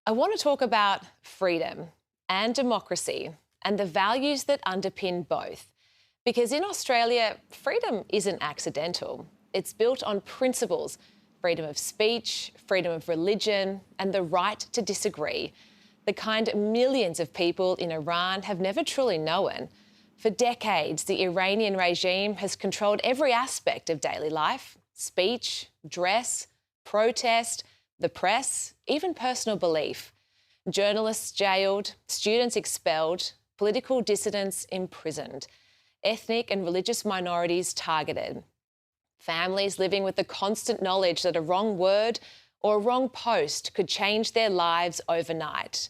I want to talk about freedom and democracy and the values that underpin both. Because in Australia, freedom isn't accidental. It's built on principles: freedom of speech, freedom of religion, and the right to disagree. The kind millions of people in Iran have never truly known. For decades, the Iranian regime has controlled every aspect of daily life: speech, dress, protest, the press, even personal belief. Journalists jailed, students expelled, political dissidents imprisoned, ethnic and religious minorities targeted, families living with the constant knowledge that a wrong word or a wrong post could change their lives overnight.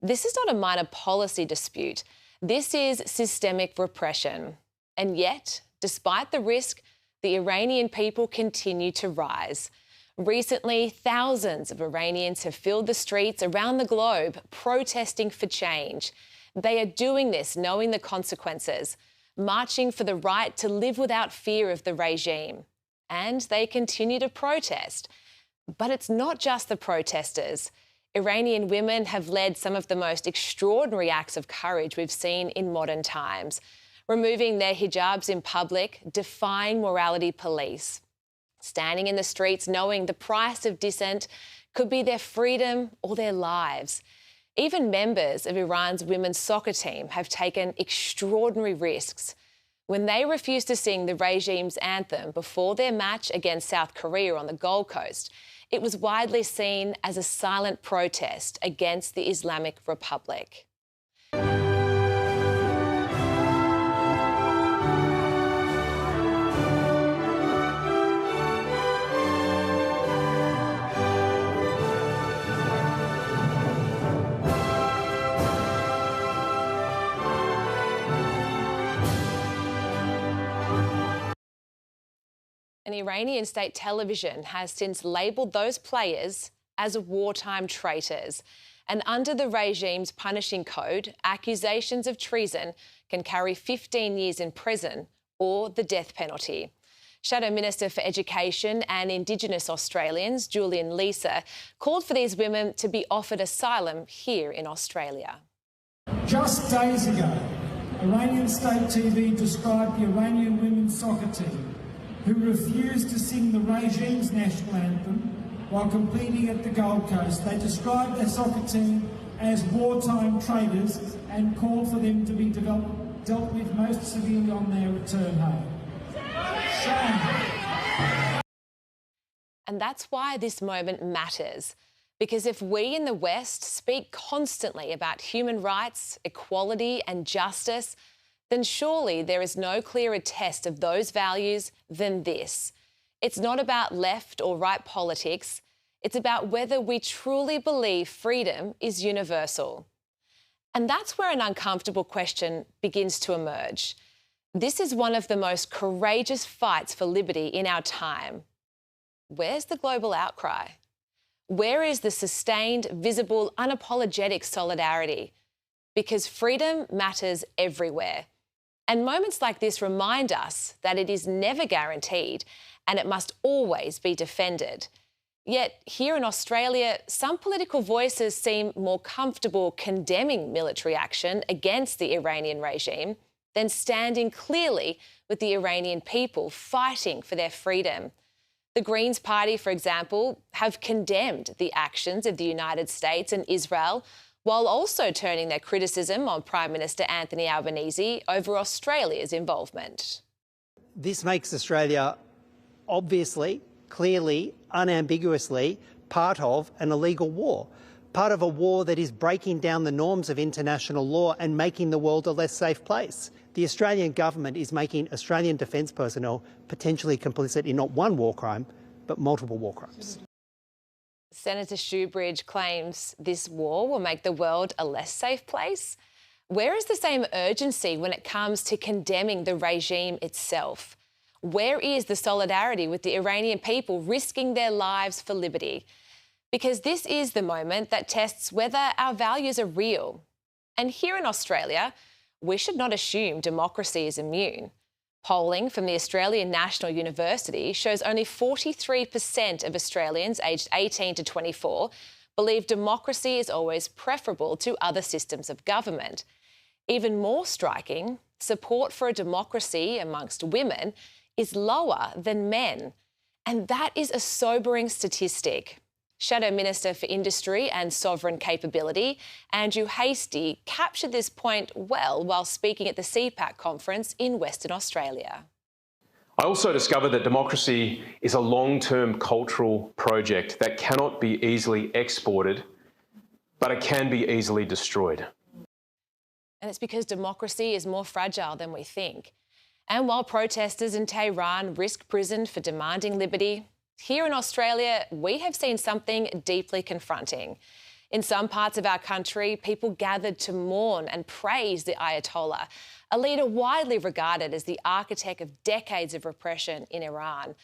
This is not a minor policy dispute. This is systemic repression. And yet, despite the risk, the Iranian people continue to rise. Recently, thousands of Iranians have filled the streets around the globe protesting for change. They are doing this knowing the consequences, marching for the right to live without fear of the regime. And they continue to protest. But it's not just the protesters. Iranian women have led some of the most extraordinary acts of courage we've seen in modern times, removing their hijabs in public, defying morality police, standing in the streets knowing the price of dissent could be their freedom or their lives. Even members of Iran's women's soccer team have taken extraordinary risks. When they refused to sing the regime's anthem before their match against South Korea on the Gold Coast, it was widely seen as a silent protest against the Islamic Republic. And Iranian state television has since labelled those players as wartime traitors. And under the regime's punishing code, accusations of treason can carry 15 years in prison or the death penalty. Shadow Minister for Education and Indigenous Australians, Julian Leeser, called for these women to be offered asylum here in Australia. Just days ago, Iranian state TV described the Iranian women's soccer team who refused to sing the regime's national anthem while competing at the Gold Coast. They described their soccer team as wartime traitors and called for them to be dealt with most severely on their return home. Shame. And that's why this moment matters. Because if we in the West speak constantly about human rights, equality and justice, then surely there is no clearer test of those values than this. It's not about left or right politics. It's about whether we truly believe freedom is universal. And that's where an uncomfortable question begins to emerge. This is one of the most courageous fights for liberty in our time. Where's the global outcry? Where is the sustained, visible, unapologetic solidarity? Because freedom matters everywhere. And moments like this remind us that it is never guaranteed and it must always be defended. Yet here in Australia, some political voices seem more comfortable condemning military action against the Iranian regime than standing clearly with the Iranian people fighting for their freedom. The Greens Party, for example, have condemned the actions of the United States and Israel, while also turning their criticism on Prime Minister Anthony Albanese over Australia's involvement. This makes Australia obviously, clearly, unambiguously part of an illegal war, part of a war that is breaking down the norms of international law and making the world a less safe place. The Australian government is making Australian defence personnel potentially complicit in not one war crime, but multiple war crimes. Senator Shoebridge claims this war will make the world a less safe place. Where is the same urgency when it comes to condemning the regime itself? Where is the solidarity with the Iranian people risking their lives for liberty? Because this is the moment that tests whether our values are real. And here in Australia, we should not assume democracy is immune. Polling from the Australian National University shows only 43% of Australians aged 18 to 24 believe democracy is always preferable to other systems of government. Even more striking, support for a democracy amongst women is lower than men. And that is a sobering statistic. Shadow Minister for Industry and Sovereign Capability, Andrew Hastie, captured this point well while speaking at the CPAC conference in Western Australia. I also discovered that democracy is a long-term cultural project that cannot be easily exported, but it can be easily destroyed. And it's because democracy is more fragile than we think. And while protesters in Tehran risk prison for demanding liberty, here in Australia, we have seen something deeply confronting. In some parts of our country, people gathered to mourn and praise the Ayatollah, a leader widely regarded as the architect of decades of repression in Iran.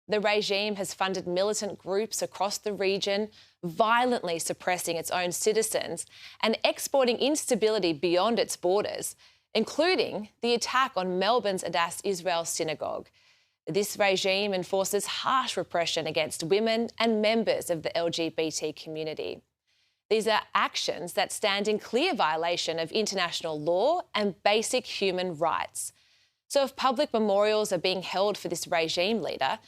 The regime has funded militant groups across the region, violently suppressing its own citizens and exporting instability beyond its borders, including the attack on Melbourne's Adass Israel synagogue. This regime enforces harsh repression against women and members of the LGBT community. These are actions that stand in clear violation of international law and basic human rights. So if public memorials are being held for this regime leader,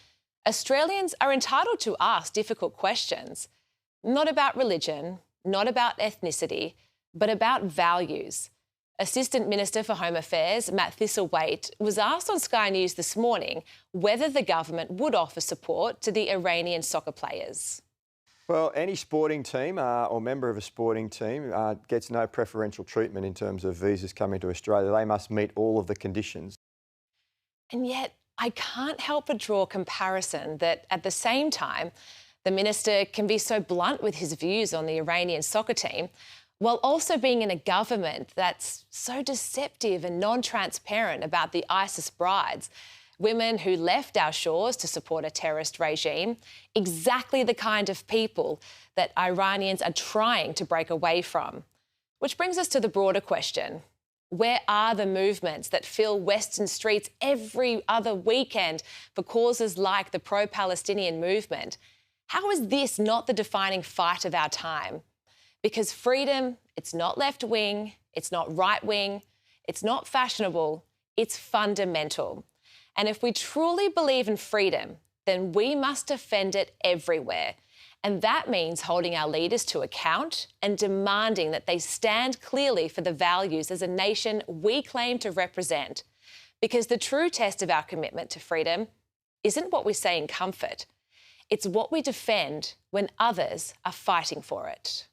Australians are entitled to ask difficult questions, not about religion, not about ethnicity, but about values. Assistant Minister for Home Affairs, Matt Thistlethwaite, was asked on Sky News this morning whether the government would offer support to the Iranian soccer players. Well, any sporting team or member of a sporting team gets no preferential treatment in terms of visas coming to Australia. They must meet all of the conditions. And yet, I can't help but draw a comparison that at the same time, the minister can be so blunt with his views on the Iranian soccer team, while also being in a government that's so deceptive and non-transparent about the ISIS brides, women who left our shores to support a terrorist regime, exactly the kind of people that Iranians are trying to break away from. Which brings us to the broader question. Where are the movements that fill Western streets every other weekend for causes like the pro-Palestinian movement? How is this not the defining fight of our time? Because freedom, it's not left-wing, it's not right-wing, it's not fashionable, it's fundamental. And if we truly believe in freedom, then we must defend it everywhere. And that means holding our leaders to account and demanding that they stand clearly for the values as a nation we claim to represent. Because the true test of our commitment to freedom isn't what we say in comfort. It's what we defend when others are fighting for it.